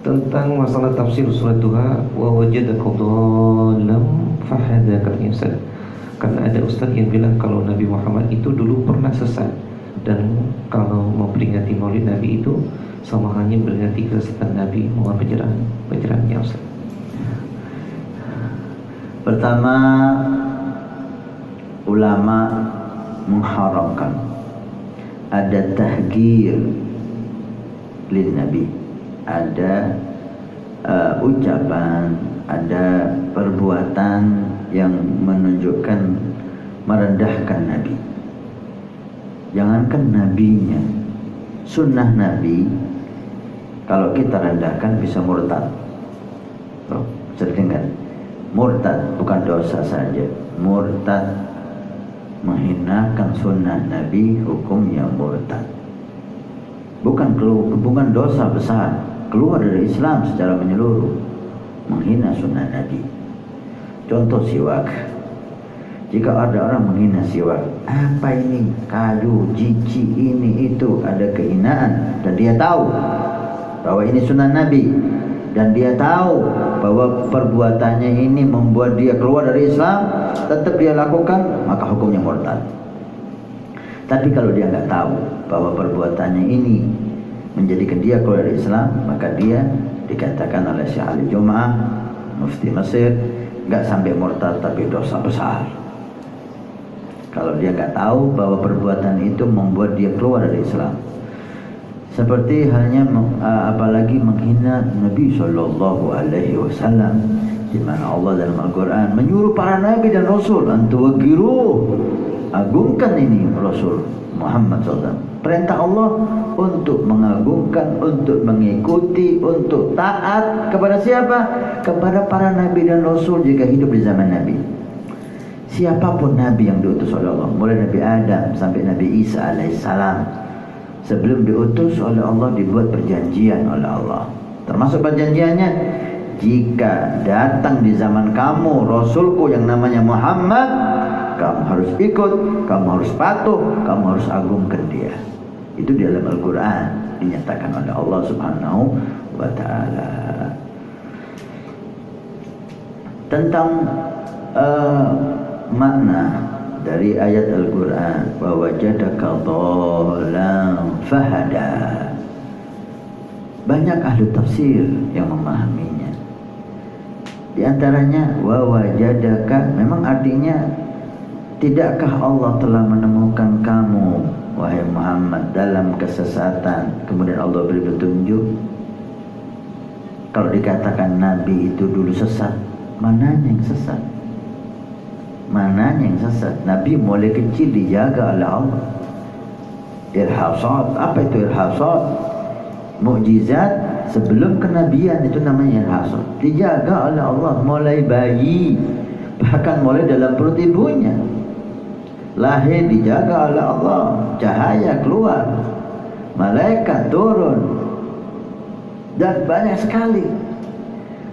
tentang masalah tafsir surat Duha, wa wajadaka dhallam fahada, katanya Ustaz. Karena ada Ustaz yang bilang kalau Nabi Muhammad itu dulu pernah sesat, dan kalau memperingati Maulid Nabi itu sama halnya memperingati kesesatan Nabi. Mohon pencerahannya Ustaz. Pertama, ulama mengharamkan ada tahgir lin Nabi, ada ucapan, ada perbuatan yang menunjukkan merendahkan Nabi. Jangankan nabinya, sunnah Nabi kalau kita rendahkan bisa murtad. Sering dengar murtad, bukan dosa saja, murtad, menghinakan sunnah Nabi hukumnya murtad. Bukan dosa besar, keluar dari Islam secara menyeluruh, menghina sunnah Nabi. Contoh siwak. Jika ada orang menghina siwak, apa ini, kayu, cici, ini itu, ada kehinaan, dan dia tahu bahwa ini sunnah Nabi, dan dia tahu bahwa perbuatannya ini membuat dia keluar dari Islam, tetap dia lakukan, maka hukumnya murtad. Tapi kalau dia nggak tahu bahwa perbuatannya ini menjadikan dia keluar dari Islam, maka dia dikatakan oleh Syekh Ali Jum'ah, Mufti Mesir, nggak sampai murtad tapi dosa besar. Kalau dia nggak tahu bahwa perbuatan itu membuat dia keluar dari Islam. Seperti halnya apalagi menghina Nabi Shallallahu Alaihi Wasallam, di mana Allah dalam Al-Quran menyuruh para nabi dan rasul antuwagiru, agungkan ini Rasul Muhammad SAW. Perintah Allah untuk mengagungkan, untuk mengikuti, untuk taat kepada siapa? Kepada para nabi dan rasul jika hidup di zaman Nabi. Siapapun nabi yang diutus oleh Allah, mulai Nabi Adam sampai Nabi Isa alaihissalam, sebelum diutus oleh Allah dibuat perjanjian oleh Allah. Termasuk perjanjiannya, jika datang di zaman kamu Rasulku yang namanya Muhammad, kamu harus ikut, kamu harus patuh, kamu harus agungkan dia. Itu di dalam Al-Quran dinyatakan oleh Allah Subhanahu wa ta'ala. Tentang makna dari ayat Al-Quran, wa wajadaka dhallan fahada, banyak ahli tafsir yang memahaminya. Di antaranya wa wajadaka memang artinya, tidakkah Allah telah menemukan kamu wahai Muhammad dalam kesesatan, kemudian Allah beri petunjuk. Kalau dikatakan Nabi itu dulu sesat, mananya yang sesat? Mananya yang sesat? Nabi mulai kecil dijaga oleh Allah. Irhasat, apa itu irhasat? Mukjizat sebelum kenabian, itu namanya irhasat. Dijaga oleh Allah mulai bayi, bahkan mulai dalam perut ibunya. Lahir dijaga oleh Allah, cahaya keluar, malaikat turun, dan banyak sekali.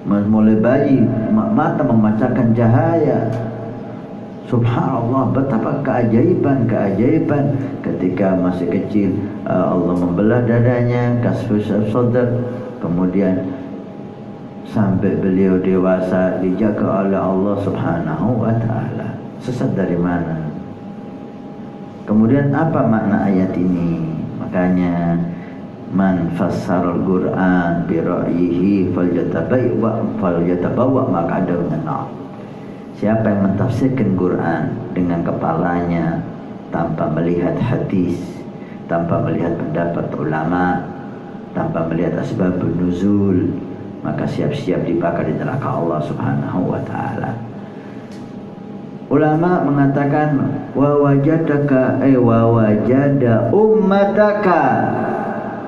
Mulai bayi, mata memancarkan cahaya. Subhanallah, betapa keajaiban ketika masih kecil. Allah membelah dadanya, kasfus sadar, kemudian sampai beliau dewasa dijaga oleh Allah Subhanahu wa ta'ala. Sesat dari mana? Kemudian apa makna ayat ini? Makanya man fassara al-Qur'an bi ra'yihi falyatabawa maq'adahu minan nar. Siapa yang mentafsirkan Quran dengan kepalanya tanpa melihat hadis, tanpa melihat pendapat ulama, tanpa melihat asbabun nuzul, maka siap-siap dibakar di neraka Allah Subhanahu wa ta'ala. Ulama mengatakan wa wajadaka wa wajada ummataka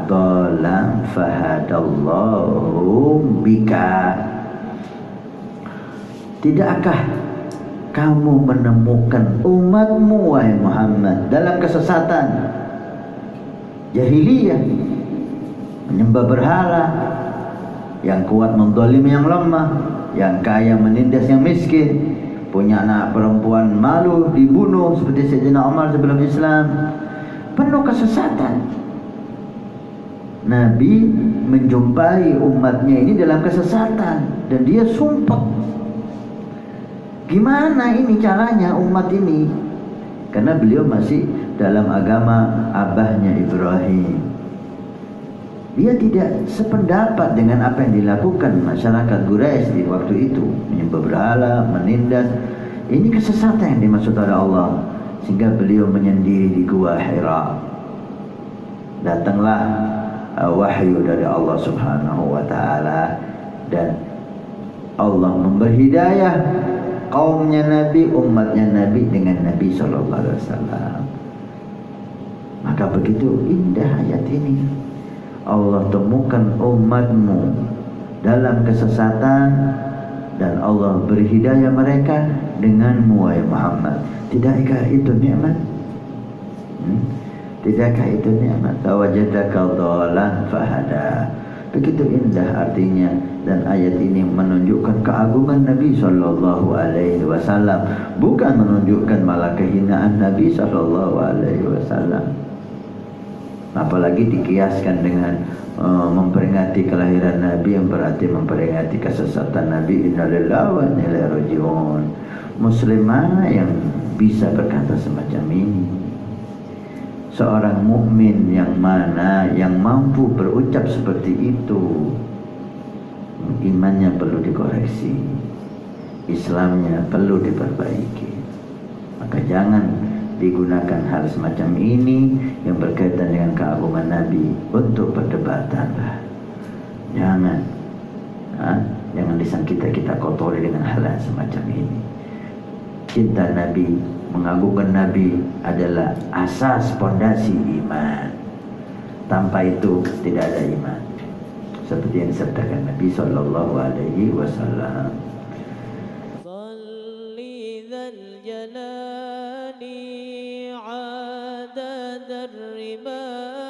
dhalan fahadallahu bika. Tidakkah kamu menemukan umatmu wahai Muhammad dalam kesesatan jahiliyah, menyembah berhala, yang kuat menzalimi yang lemah, yang kaya menindas yang miskin, punya anak perempuan malu dibunuh seperti Sayyidina Umar sebelum Islam, penuh kesesatan. Nabi menjumpai umatnya ini dalam kesesatan dan dia sumpah. Gimana ini caranya umat ini? Karena beliau masih dalam agama abahnya Ibrahim. Dia tidak sependapat dengan apa yang dilakukan masyarakat Quraisy di waktu itu, menyembah berhala, menindas. Ini kesesatan yang dimaksud oleh Allah, sehingga beliau menyendiri di Gua Hira. Datanglah wahyu dari Allah Subhanahu wa taala dan Allah memberi hidayah kaumnya Nabi, umatnya Nabi dengan Nabi sallallahu alaihi wasallam. Maka begitu indah ayat ini. Allah temukan umatmu dalam kesesatan dan Allah beri hidayah mereka denganmu wahai Muhammad. Tidakkah itu nikmat? Tidakkah itu nikmat? Wajadaka dhalan fahada. Begitu indah artinya, dan ayat ini menunjukkan keagungan Nabi sallallahu alaihi wasallam, bukan menunjukkan malah kehinaan Nabi sallallahu alaihi wasallam. Apalagi dikiaskan dengan memperingati kelahiran Nabi yang berarti memperingati kesesatan Nabi. Innalillahi wa inna ilaihi raji'un. Muslimah yang bisa berkata semacam ini, seorang mukmin yang mana yang mampu berucap seperti itu, imannya perlu dikoreksi, Islamnya perlu diperbaiki. Maka jangan digunakan hal semacam ini yang berkaitan dengan keagungan Nabi untuk perdebatan. Jangan kita kotori dengan hal semacam ini. Cinta Nabi, mengagungkan Nabi adalah asas pondasi iman. Tanpa itu tidak ada iman. Seperti yang disabdakan Nabi sallallahu alaihi wasallam. عدد الرمال